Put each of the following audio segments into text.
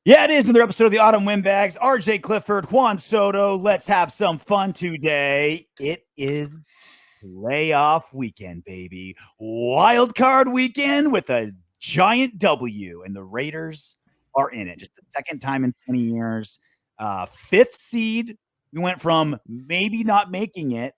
Yeah, it is another episode of the Autumn Windbags. RJ Clifford, Juan Soto. Let's have some fun today. It is playoff weekend, baby. Wild card weekend with a giant W, and the Raiders are in it. Just the second time in 20 years. Fifth seed. We went from maybe not making it,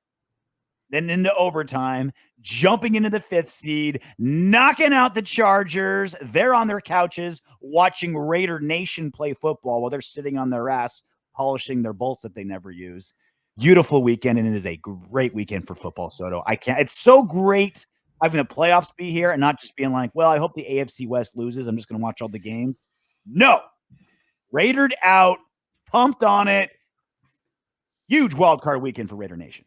then into overtime, jumping into the fifth seed, knocking out the Chargers. They're on their couches watching Raider Nation play football while they're sitting on their ass polishing their bolts that they never use. Beautiful weekend, and it is a great weekend for football, Soto. I can't. It's so great having the playoffs be here and not just being like, well, I hope the AFC West loses. I'm just going to watch all the games. No, Raidered out, pumped on it. Huge wild card weekend for Raider Nation.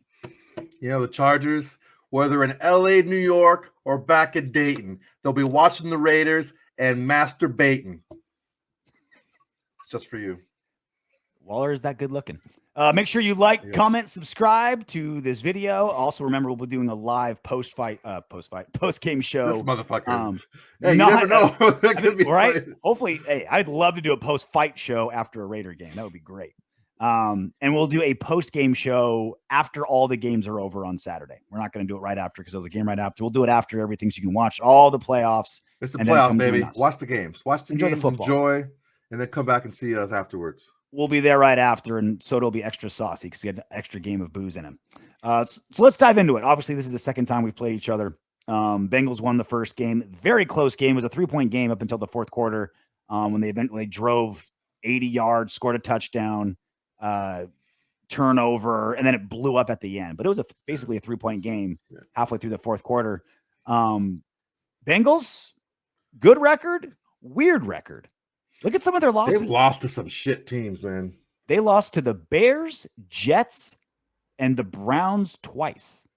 You know, the Chargers, whether in LA, New York, or back in Dayton, they'll be watching the Raiders and masturbating. It's just for you. Waller is that good looking. Make sure you like, comment, subscribe to this video. Also, remember, we'll be doing a live post-game show. This motherfucker. Hey, you never know. That could be right? Hopefully, hey, I'd love to do a post-fight show after a Raider game. That would be great. And we'll do a post-game show after all the games are over on Saturday. We're not going to do it right after because there's a game right after. We'll do it after everything so you can watch all the playoffs. It's the playoffs, baby. Watch the games. Watch the games, enjoy, and then come back and see us afterwards. We'll be there right after, and Soto will be extra saucy because he had an extra game of booze in him. So let's dive into it. Obviously, this is the second time we've played each other. Bengals won the first game. Very close game. It was a 3-point game up until the fourth quarter when they eventually drove 80 yards, scored a touchdown, turnover, and then it blew up at the end. But it was basically a 3-point game halfway through the fourth quarter. Bengals, good record, weird record. Look at some of their losses. They've lost to some shit teams, man. They lost to the Bears, Jets, and the Browns twice.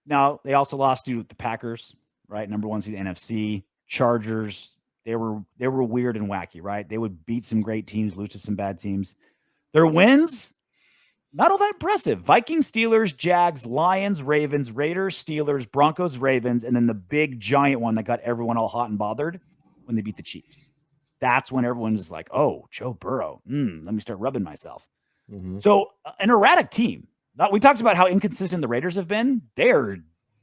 Now they also lost to the Packers, right? Number one seed NFC, Chargers. They were weird and wacky, right? They would beat some great teams, lose to some bad teams. Their wins, not all that impressive. Vikings, Steelers, Jags, Lions, Ravens, Raiders, Steelers, Broncos, Ravens, and then the big giant one that got everyone all hot and bothered when they beat the Chiefs. That's when everyone's like, oh, Joe Burrow. Let me start rubbing myself. Mm-hmm. So an erratic team. We talked about how inconsistent the Raiders have been. They're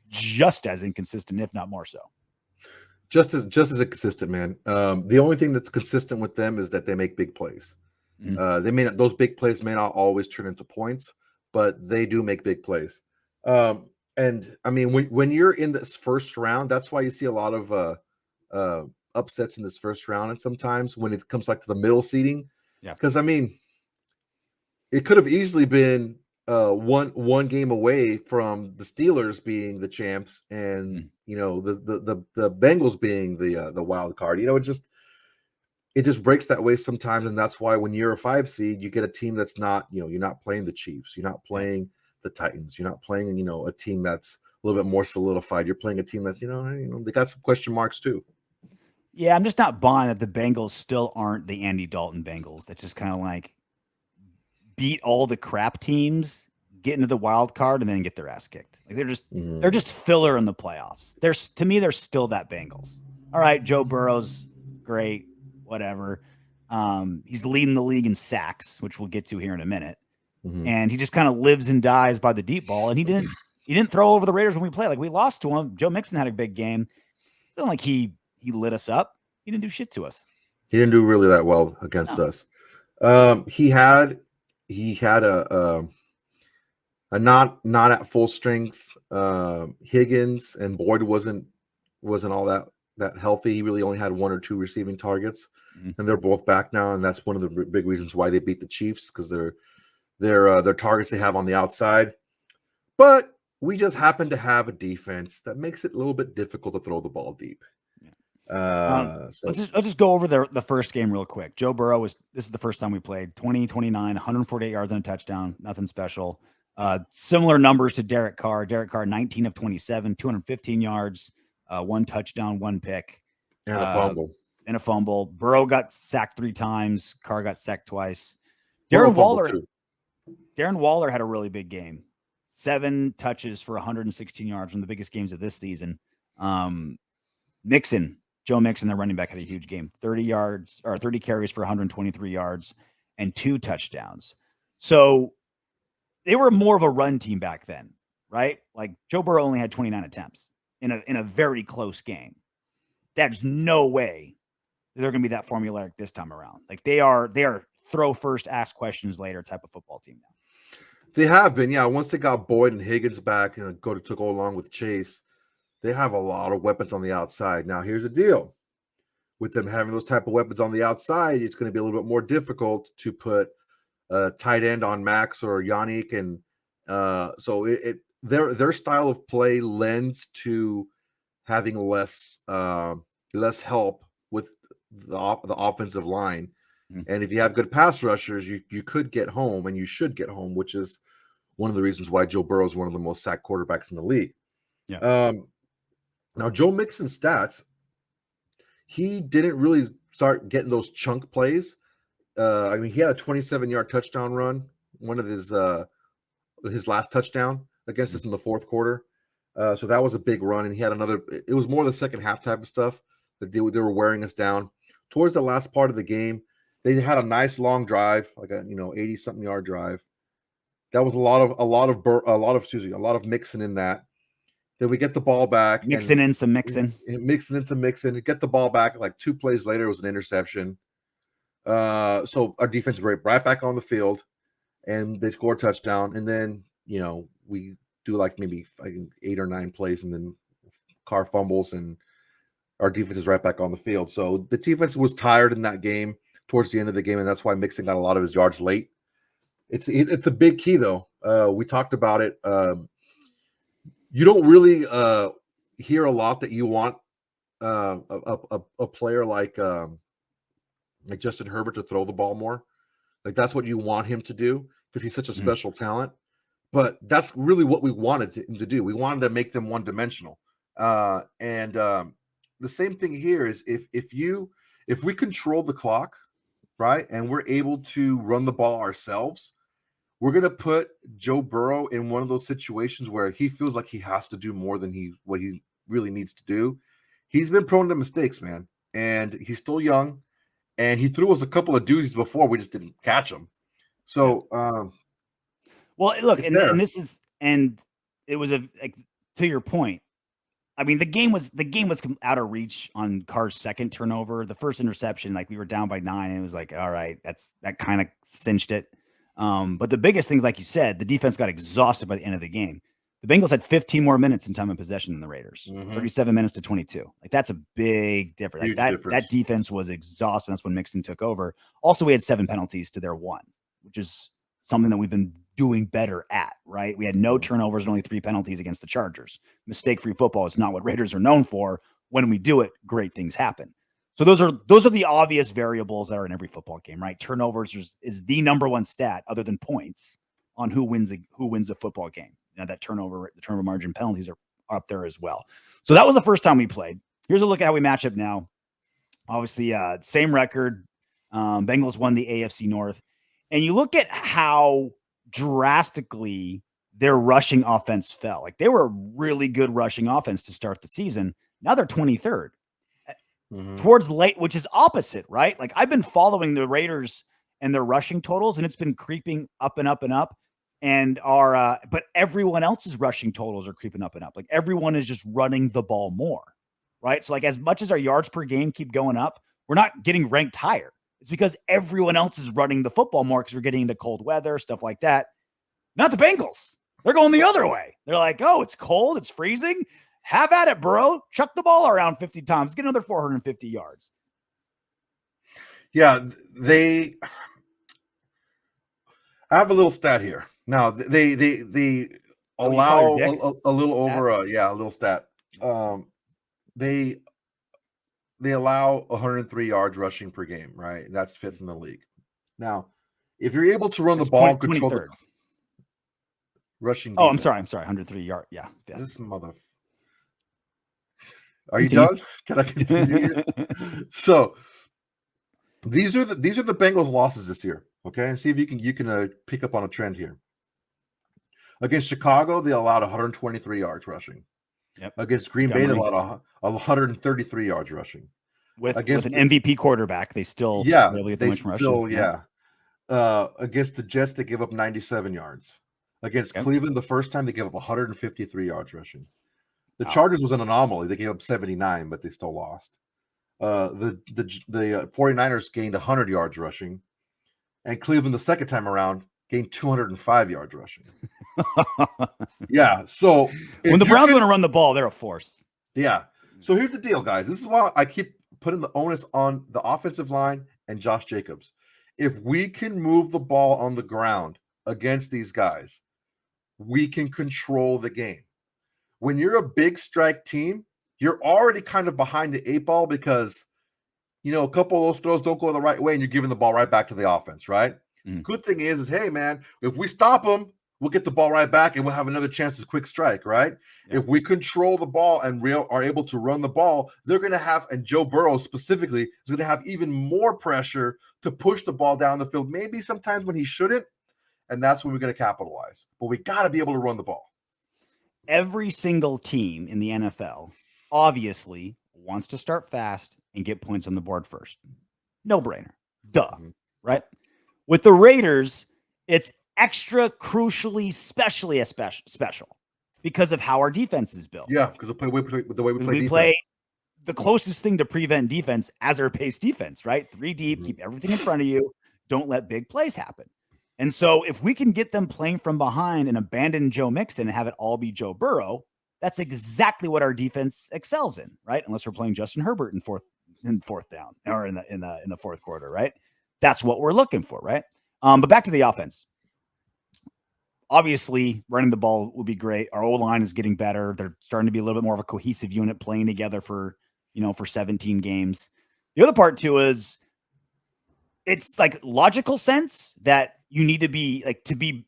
just as inconsistent, if not more so. Just as inconsistent, man. The only thing that's consistent with them is that they make big plays. Mm-hmm. Those big plays may not always turn into points, but they do make big plays. And I mean, when you're in this first round, that's why you see a lot of upsets in this first round, and sometimes when it comes like to the middle seeding, because I mean, it could have easily been one game away from the Steelers being the champs, and you know the Bengals being the wild card. You know, it just breaks that way sometimes, and that's why when you're a 5 seed, you get a team that's not, you're not playing the Chiefs, you're not playing the Titans, you're not playing a team that's a little bit more solidified. You're playing a team that's they got some question marks too. Yeah, I'm just not buying that the Bengals still aren't the Andy Dalton Bengals. That's just kind of like beat all the crap teams, get into the wild card, and then get their ass kicked. Like they're just filler in the playoffs. To me, they're still that Bengals. All right, Joe Burrow's great, whatever. He's leading the league in sacks, which we'll get to here in a minute. Mm-hmm. And he just kind of lives and dies by the deep ball. And he didn't throw over the Raiders when we played. Like we lost to him. Joe Mixon had a big game. It's not like he lit us up. He didn't do shit to us. He didn't do really that well against us. He had a not at full strength. Higgins and Boyd wasn't all that healthy. He really only had 1 or 2 receiving targets, and they're both back now. And that's one of the big reasons why they beat the Chiefs, because their targets they have on the outside. But we just happen to have a defense that makes it a little bit difficult to throw the ball deep. Let's just go over the first game real quick. Joe Burrow this is the first time we played 20-29, 148 yards and a touchdown, nothing special. Similar numbers to Derek Carr. Derek Carr, 19 of 27, 215 yards, 1 touchdown, 1 pick. And a fumble. Burrow got sacked 3 times. Carr got sacked twice. Darren Waller had a really big game. 7 touches for 116 yards, one of the biggest games of this season. Mixon, Joe Mixon, the running back, had a huge game. 30 carries for 123 yards and 2 touchdowns. So they were more of a run team back then, right? Like Joe Burrow only had 29 attempts in a very close game. There's no way they're going to be that formulaic this time around. Like they are throw first, ask questions later type of football team now. They have been, yeah. Once they got Boyd and Higgins back and to go along with Chase, they have a lot of weapons on the outside. Now, here's the deal. With them having those type of weapons on the outside, it's going to be a little bit more difficult to put a tight end on Max or Yannick. And so their style of play lends to having less help with the offensive line. And if you have good pass rushers, you could get home, and you should get home, which is one of the reasons why Joe Burrow is one of the most sacked quarterbacks in the league. Yeah. Now, Joe Mixon's stats, he didn't really start getting those chunk plays. I mean, he had a 27-yard touchdown run, one of his last touchdown against us in the fourth quarter. So that was a big run, and he had another. It was more the second half type of stuff that they were wearing us down. Towards the last part of the game, they had a nice long drive, like a 80-something yard drive. That was a lot of mixing in that. Then we get the ball back, mixing in some mixing, get the ball back. Like 2 plays later, it was an interception. So our defense is right back on the field, and they score a touchdown. And then we do like maybe 8 or 9 plays, and then Carr fumbles, and our defense is right back on the field. So the defense was tired in that game towards the end of the game, and that's why Mixon got a lot of his yards late. It's a big key, though. We talked about it. You don't really hear a lot that you want a player like Justin Herbert to throw the ball more. Like that's what you want him to do because he's such a special talent. But that's really what we wanted him to do. We wanted to make them one-dimensional. And the same thing here is if we control the clock, right, and we're able to run the ball ourselves, we're going to put Joe Burrow in one of those situations where he feels like he has to do more than what he really needs to do. He's been prone to mistakes, man, and he's still young, and he threw us a couple of doozies before. We just didn't catch him. So, well, look, and it was to your point. I mean, the game was out of reach on Carr's second turnover. The first interception, like we were down by 9, and it was like, all right, that kind of cinched it. But the biggest thing, like you said, the defense got exhausted by the end of the game. The Bengals had 15 more minutes in time of possession than the Raiders, 37 minutes to 22. Like that's a big difference. That defense was exhausted. That's when Mixon took over. Also, we had 7 penalties to their 1, which is something that we've been doing better at, right? We had no turnovers and only 3 penalties against the Chargers. Mistake-free football is not what Raiders are known for. When we do it, great things happen. So those are the obvious variables that are in every football game, right? Turnovers is the number one stat other than points on who wins a football game. The turnover margin penalties are up there as well. So that was the first time we played. Here's a look at how we match up now. Obviously, same record. Bengals won the AFC North. And you look at how drastically their rushing offense fell. Like they were a really good rushing offense to start the season. Now they're 23rd. Towards late, which is opposite, right? Like I've been following the Raiders and their rushing totals, and it's been creeping up and up and up. And but everyone else's rushing totals are creeping up and up. Like everyone is just running the ball more, right? So like as much as our yards per game keep going up, we're not getting ranked higher. It's because everyone else is running the football more because we're getting into cold weather, stuff like that. Not the Bengals. They're going the other way. They're like, oh, it's cold, it's freezing. Have at it, bro. Chuck the ball around 50 times. Get another 450 yards. Yeah, I have a little stat here. Now, they allow a little over a little stat. They allow 103 yards rushing per game, right? And that's 5th in the league. Now, if you're able to run the ball and control the rushing defense. I'm sorry. 103 yards. Yeah. This mother. Are you done? Can I continue? So these are the Bengals losses this year. Okay, and see if you can pick up on a trend here. Against Chicago, they allowed 123 yards rushing. Yep. Against Green Bay, they allowed 133 yards rushing. With an MVP quarterback, they still yeah, were able to get they much from rushing. Against the Jets, they give up 97 yards. Against Cleveland, the first time they gave up 153 yards rushing. The Chargers was an anomaly. They gave up 79, but they still lost. The 49ers gained 100 yards rushing, and Cleveland the second time around gained 205 yards rushing. Yeah, so when the Browns want to run the ball, they're a force. Yeah. So here's the deal, guys. This is why I keep putting the onus on the offensive line and Josh Jacobs. If we can move the ball on the ground against these guys, we can control the game. When you're a big strike team, you're already kind of behind the eight ball because, a couple of those throws don't go the right way and you're giving the ball right back to the offense, right? Good thing is, hey, man, if we stop them, we'll get the ball right back and we'll have another chance at a quick strike, right? Yeah. If we control the ball and are able to run the ball, they're going to have, and Joe Burrow specifically, is going to have even more pressure to push the ball down the field, maybe sometimes when he shouldn't, and that's when we're going to capitalize. But we got to be able to run the ball. Every single team in the NFL obviously wants to start fast and get points on the board first. No brainer. Duh. Right? With the Raiders, it's extra crucially, special because of how our defense is built. Yeah, because the way we play the closest thing to prevent defense as our pace defense, right? 3 deep, keep everything in front of you. Don't let big plays happen. And so if we can get them playing from behind and abandon Joe Mixon and have it all be Joe Burrow, that's exactly what our defense excels in, right? Unless we're playing Justin Herbert in fourth down or in the fourth quarter, right? That's what we're looking for, right? But back to the offense. Obviously, running the ball would be great. Our O-line is getting better. They're starting to be a little bit more of a cohesive unit playing together for 17 games. The other part too is it's like logical sense that you need to be like to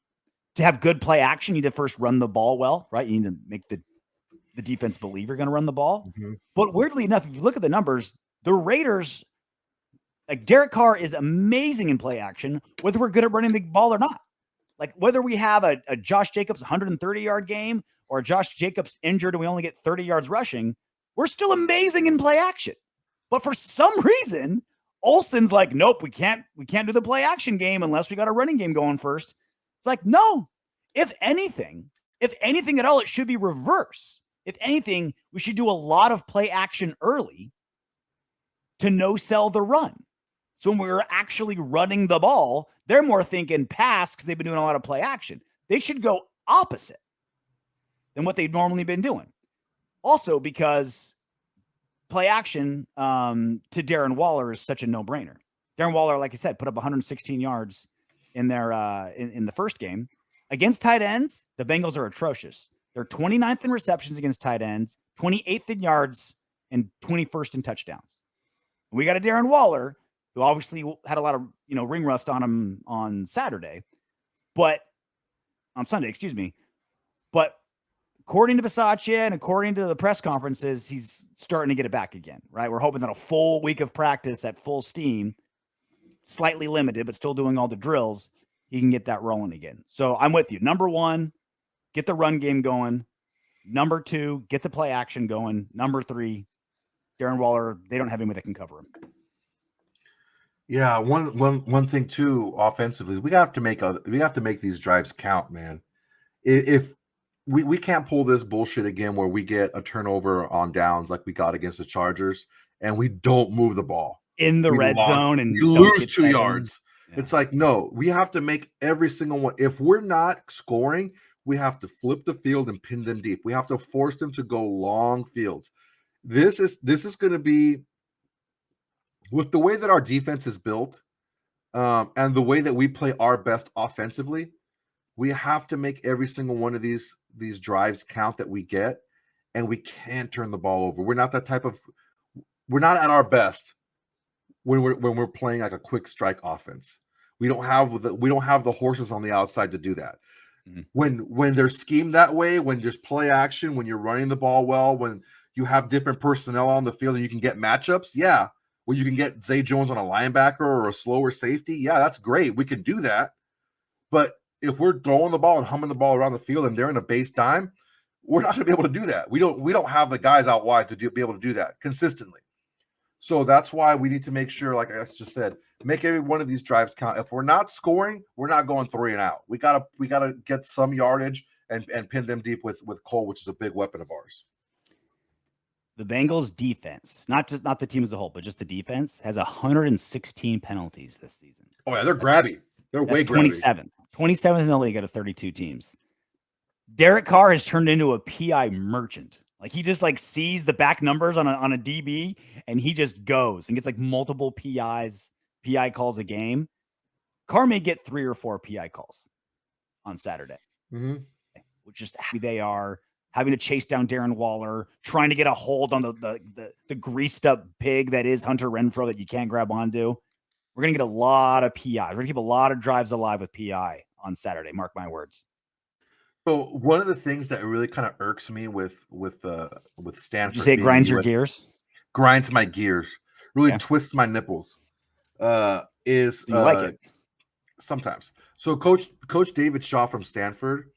have good play action. You need to first run the ball well, right? You need to make the defense believe you're going to run the ball. But weirdly enough, if you look at the numbers, the Raiders, like Derek Carr is amazing in play action, whether we're good at running the ball or not. Like whether we have a Josh Jacobs 130-yard game or Josh Jacobs injured and we only get 30 yards rushing, we're still amazing in play action. But for some reason, Olsen's like, nope, we can't do the play action game unless we got a running game going first. It's like, no. If anything at all, it should be reverse. If anything, we should do a lot of play action early to no sell the run. So when we're actually running the ball, they're more thinking pass because they've been doing a lot of play action. They should go opposite than what they've normally been doing. Also because play action to Darren Waller is such a no-brainer. Darren Waller, like I said, put up 116 yards in their in the first game. Against tight ends, the Bengals are atrocious. They're 29th in receptions against tight ends, 28th in yards, and 21st in touchdowns. We got a Darren Waller who obviously had a lot of, ring rust on him on Sunday. But according to Bisaccia and according to the press conferences, he's starting to get it back again, right? We're hoping that a full week of practice at full steam, slightly limited, but still doing all the drills, he can get that rolling again. So I'm with you. Number 1, get the run game going. Number 2, get the play action going. Number 3, Darren Waller, they don't have anyone that can cover him. Yeah, one thing too, offensively, we have to make these drives count, man. If we can't pull this bullshit again where we get a turnover on downs like we got against the Chargers and we don't move the ball in the red zone and you lose 2 yards. Yeah. It's like, no, we have to make every single one. If we're not scoring, we have to flip the field and pin them deep. We have to force them to go long fields. This is going to be, with the way that our defense is built and the way that we play our best offensively, we have to make every single one of these drives count that we get, and we can't turn the ball over. We're not at our best when we're playing like a quick strike offense. We don't have the horses on the outside to do that. When they're schemed that way, when there's play action, when you're running the ball well, when you have different personnel on the field and you can get matchups, yeah. When you can get Zay Jones on a linebacker or a slower safety, yeah, that's great. We can do that. But if we're throwing the ball and humming the ball around the field and they're in a base dime, we're not going to be able to do that. We don't have the guys out wide to be able to do that consistently. So that's why we need to make sure, like I just said, make every one of these drives count. If we're not scoring, we're not going 3 and out. We gotta get some yardage and pin them deep with Cole, which is a big weapon of ours. The Bengals defense, not the team as a whole, but just the defense, has 116 penalties this season. Oh yeah, they're grabby. They're way grabby. 27th in the league out of 32 teams. Derek Carr has turned into a PI merchant. Like he just like sees the back numbers on a DB and he just goes and gets like multiple PI calls a game. Carr may get 3 or 4 PI calls on Saturday, which just how they are having to chase down Darren Waller, trying to get a hold on the greased up pig that is Hunter Renfrow that you can't grab onto. We're going to get a lot of PI. We're going to keep a lot of drives alive with PI on Saturday. Mark my words. So one of the things that really kind of irks me with Stanford, did you say grinds your gears? Grinds my gears, really twists my nipples. Is you like it sometimes? So Coach David Shaw from Stanford,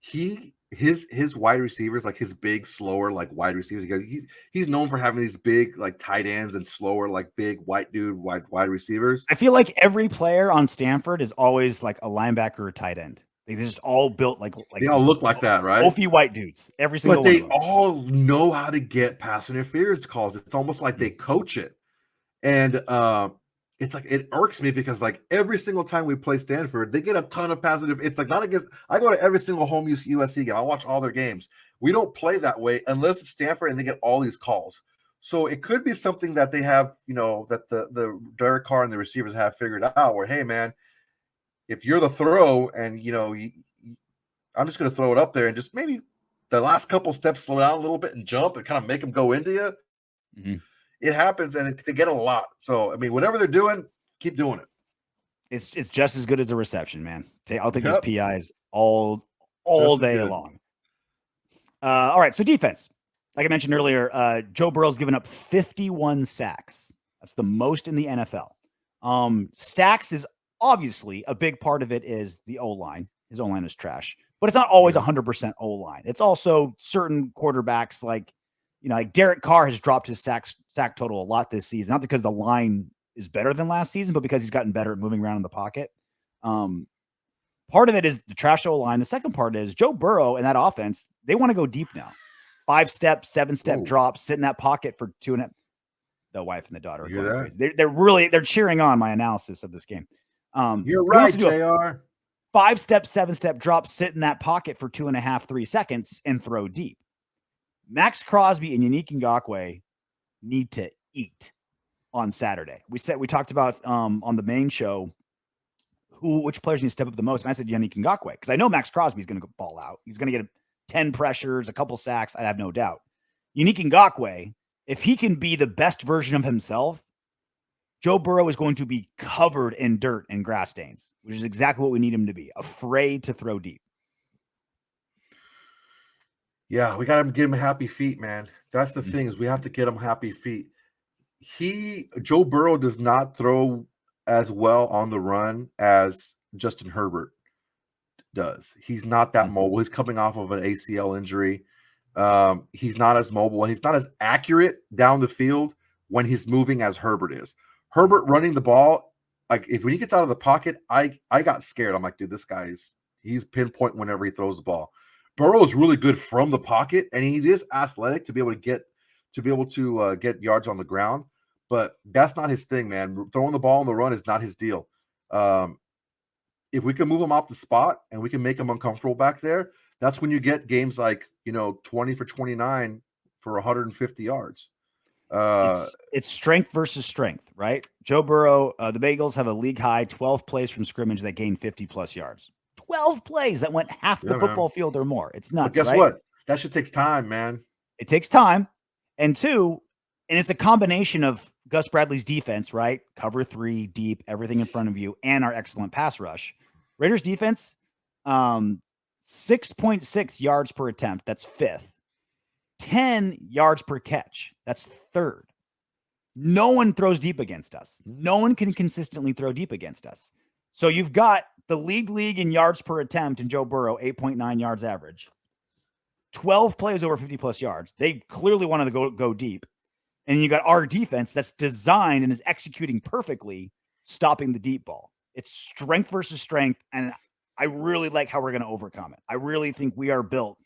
his wide receivers, like his big, slower, like wide receivers. He's known for having these big, like tight ends and slower, like big white dude wide receivers. I feel like every player on Stanford is always like a linebacker or tight end. They're just all built like they all look like that, right? Oafy white dudes, every single one. But they all know how to get pass interference calls. It's almost like they coach it, and it's like it irks me because like every single time we play Stanford, they get a ton of pass interference. It's like not against. I go to every single home USC game. I watch all their games. We don't play that way unless it's Stanford and they get all these calls. So it could be something that they have, that the Derek Carr and the receivers have figured out. Where hey man, if you're the throw and I'm just going to throw it up there and just maybe the last couple steps slow down a little bit and jump and kind of make them go into you. Mm-hmm. It happens and they get a lot. So I mean, whatever they're doing, keep doing it. It's just as good as a reception, man. I'll take those PIs all day long. All right, so defense. Like I mentioned earlier, Joe Burrow's given up 51 sacks. That's the most in the NFL. Sacks is obviously a big part of it is the O-line. His O-line is trash, but it's not always 100% O-line. It's also certain quarterbacks like Derek Carr has dropped his sack total a lot this season, not because the line is better than last season, but because he's gotten better at moving around in the pocket. Part of it is the trash O-line. The second part is Joe Burrow and that offense, they want to go deep now. 5-step, 7-step drops, sit in that pocket for 2.5. The wife and the daughter are going crazy. They're cheering on my analysis of this game. You're right, JR. 5-step, 7-step drop, sit in that pocket for 2.5, 3 seconds and throw deep. Max Crosby and Yannick Ngakoue need to eat on Saturday. We talked about on the main show which players need to step up the most, and I said Yannick Ngakoue because I know Max Crosby is going to ball out. He's going to get 10 pressures, a couple sacks. I have no doubt. Yannick Ngakoue, if he can be the best version of himself, Joe Burrow is going to be covered in dirt and grass stains, which is exactly what we need him to be, afraid to throw deep. Yeah, we got to get him happy feet, man. That's the thing is we have to get him happy feet. Joe Burrow does not throw as well on the run as Justin Herbert does. He's not that mobile. He's coming off of an ACL injury. He's not as mobile and he's not as accurate down the field when he's moving as Herbert is. Herbert running the ball, like when he gets out of the pocket, I got scared. I'm like, dude, this he's pinpoint whenever he throws the ball. Burrow is really good from the pocket, and he is athletic to be able to get yards on the ground. But that's not his thing, man. Throwing the ball on the run is not his deal. If we can move him off the spot and we can make him uncomfortable back there, that's when you get games like 20 for 29 for 150 yards. It's strength versus strength, right? Joe Burrow, the Bengals have a league high 12 plays from scrimmage that gained 50 plus yards. 12 plays that went half the football field or more. It's nuts. But guess what? That shit takes time, man. It takes time. And it's a combination of Gus Bradley's defense, right? Cover 3, deep, everything in front of you, and our excellent pass rush. Raiders defense, 6.6 yards per attempt. That's 5th. 10 yards per catch. That's 3rd. No one throws deep against us. No one can consistently throw deep against us. So you've got the league in yards per attempt in Joe Burrow, 8.9 yards average. 12 plays over 50 plus yards. They clearly wanted to go deep. And you got our defense that's designed and is executing perfectly, stopping the deep ball. It's strength versus strength. And I really like how we're going to overcome it. I really think we are built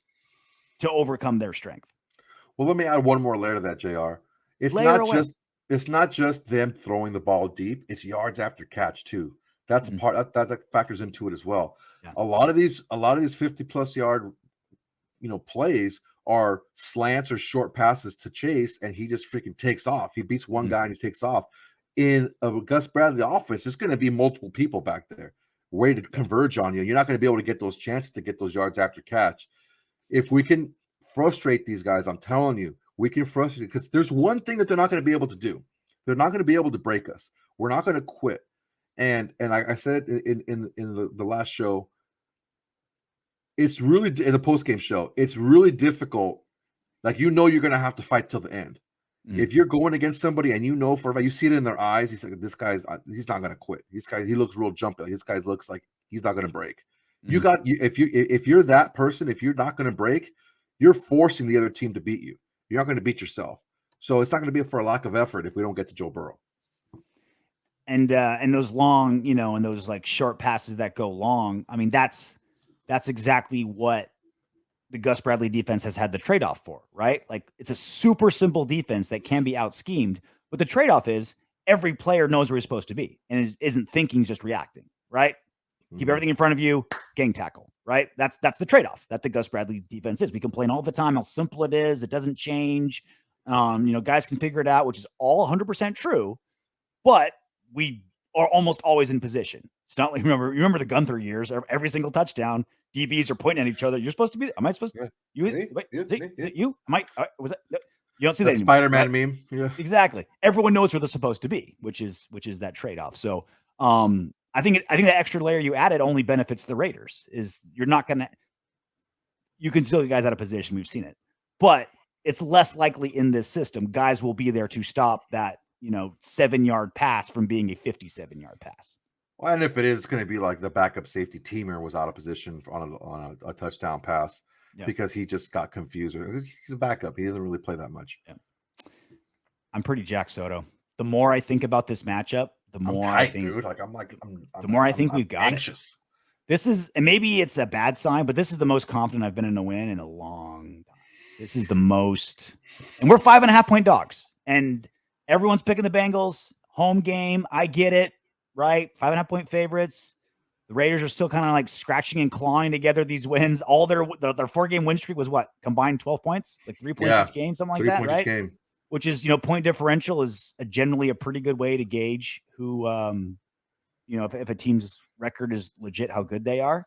to overcome their strength. Well, let me add one more layer to that, JR. It's Layer not away. just them throwing the ball deep. It's yards after catch too. That's a part that factors into it as well. Yeah. A lot of these 50 plus yard, plays are slants or short passes to Chase, and he just freaking takes off. He beats one guy and he takes off. In a Gus Bradley offense, there's going to be multiple people back there waiting to converge on you. You're not going to be able to get those chances to get those yards after catch. If we can frustrate these guys, I'm telling you, we can frustrate, because there's one thing that they're not going to be able to do. They're not going to be able to break us. We're not going to quit. And I said it in the last show, it's really, in the post-game show, it's really difficult. Like, you're going to have to fight till the end. If you're going against somebody and you see it in their eyes, he's like, he's not going to quit. He looks real jumpy. This guy looks like he's not going to break. If you're that person, if you're not going to break, you're forcing the other team to beat you. You're not going to beat yourself. So it's not going to be for a lack of effort if we don't get to Joe Burrow. And those long, and those like short passes that go long. I mean, that's exactly what the Gus Bradley defense has had the trade-off for, right? Like, it's a super simple defense that can be out-schemed, but the trade-off is every player knows where he's supposed to be and isn't thinking, just reacting, right? Keep everything in front of you, gang tackle, right? That's the trade-off that the Gus Bradley defense is. We complain all the time how simple it is. It doesn't change. Guys can figure it out, which is all 100% true, but we are almost always in position. It's not like, remember the Gunther years, every single touchdown, DBs are pointing at each other. You're supposed to be, am I supposed to, is it you? Am I, was it, no, you don't see that anymore, Spider-Man right? meme. Yeah, exactly. Everyone knows where they're supposed to be, which is that trade-off. So, I think the extra layer you added only benefits the Raiders. Is you're not going to, you can still get guys out of position. We've seen it, but it's less likely in this system. Guys will be there to stop that, 7-yard pass from being a 57-yard pass. Well, and if it is going to be like the backup safety, Teamer was out of position on a touchdown pass because he just got confused. He's a backup. He doesn't really play that much. Yeah. I'm pretty Jack Soto. The more I think about this matchup, the more I think, dude. We've got anxious. This is, and maybe it's a bad sign, but this is the most confident I've been in a win in a long time. This is the most, and we're 5.5-point dogs, and everyone's picking the Bengals. Home game, I get it, right? 5.5-point favorites. The Raiders are still kind of like scratching and clawing together these wins. All their 4-game win streak was what? Combined 12 points, like 3 points each game, something like that, right? Game. Which is, point differential is generally a pretty good way to gauge who, if a team's record is legit, how good they are.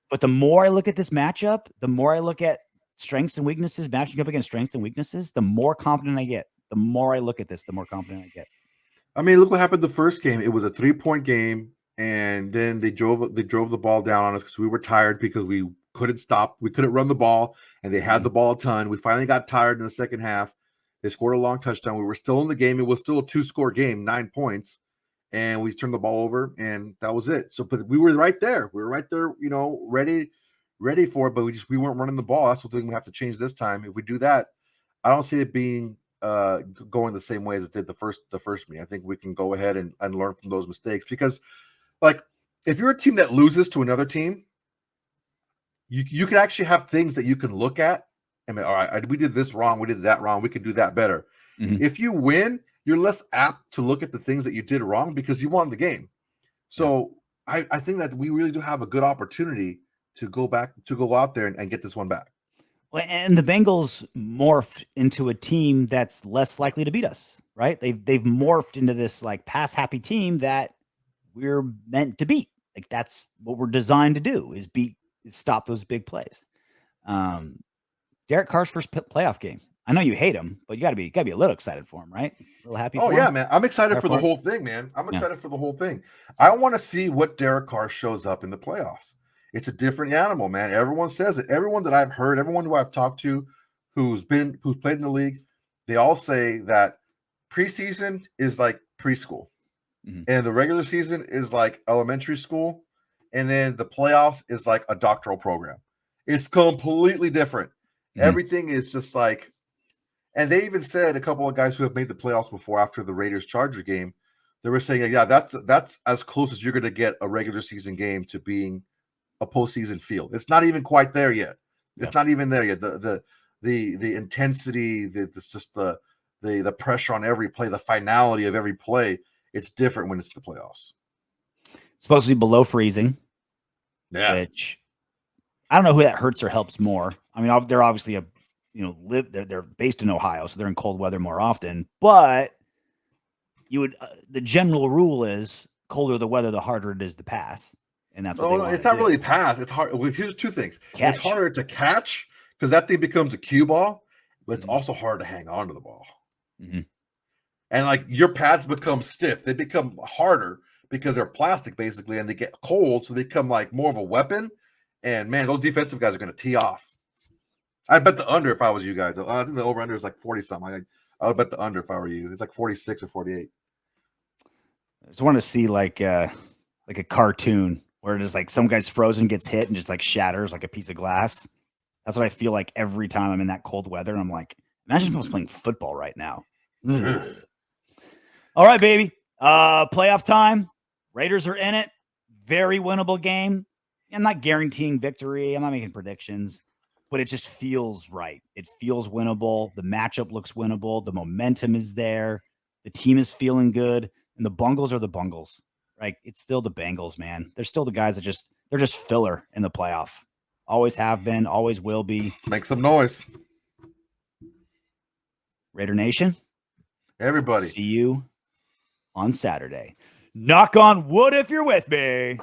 But the more I look at this matchup, the more I look at strengths and weaknesses, matching up against strengths and weaknesses, the more confident I get. The more I look at this, the more confident I get. I mean, look what happened the first game. It was a 3-point game, and then they drove the ball down on us because we were tired because we couldn't stop. We couldn't run the ball, and they had the ball a ton. We finally got tired in the second half. They scored a long touchdown. We were still in the game. It was still a 2-score game, 9 points, and we turned the ball over, and that was it. So, but we were right there. We were right there, ready for it, but we weren't running the ball. That's the thing we have to change this time. If we do that, I don't see it being going the same way as it did the first meeting. I think we can go ahead and learn from those mistakes, because, like, if you're a team that loses to another team, you can actually have things that you can look at. I mean, all right, we did this wrong, we did that wrong, we could do that better. If you win, you're less apt to look at the things that you did wrong because you won the game. So I think that we really do have a good opportunity to go out there and get this one back. Well, and the Bengals morphed into a team that's less likely to beat us, right? They've morphed into this like pass happy team that we're meant to beat. Like, that's what we're designed to do, is stop those big plays. Derek Carr's first playoff game. I know you hate him, but you gotta be a little excited for him, right? A little happy. Oh yeah, man! I'm excited for the whole thing, man. I'm excited for the whole thing. I want to see what Derek Carr shows up in the playoffs. It's a different animal, man. Everyone says it. Everyone that I've heard, everyone who I've talked to, who's played in the league, they all say that preseason is like preschool, and the regular season is like elementary school, and then the playoffs is like a doctoral program. It's completely different. Everything is just like, and they even said a couple of guys who have made the playoffs before after the Raiders-Charger game, they were saying, yeah, that's as close as you're going to get a regular season game to being a postseason feel. It's not even quite there yet. It's not even there yet. The intensity, just the pressure on every play, the finality of every play, it's different when it's the playoffs. It's supposed to be below freezing. Yeah. Which I don't know who that hurts or helps more. I mean, they're obviously they're based in Ohio, so they're in cold weather more often. But you would the general rule is colder the weather, the harder it is to pass, and that's what it's not really pass. It's hard. Well, here's two things. It's harder to catch because that thing becomes a cue ball, but it's also hard to hang on to the ball. And like your pads become stiff; they become harder because they're plastic basically, and they get cold, so they become like more of a weapon. And man, those defensive guys are going to tee off. I bet the under if I was you guys. I think the over under is like 40 something. I would bet the under if I were you. It's like 46 or 48. I just want to see like a cartoon where it is like some guy's frozen, gets hit, and just like shatters like a piece of glass. That's what I feel like every time I'm in that cold weather. I'm like, imagine if I was playing football right now. All right, baby. Playoff time. Raiders are in it. Very winnable game. I'm not guaranteeing victory. I'm not making predictions, but it just feels right. It feels winnable. The matchup looks winnable. The momentum is there. The team is feeling good. And the Bengals are the Bengals. Right? It's still the Bengals, man. They're still the guys that they're just filler in the playoff. Always have been, always will be. Let's make some noise. Raider Nation. Everybody. See you on Saturday. Knock on wood if you're with me.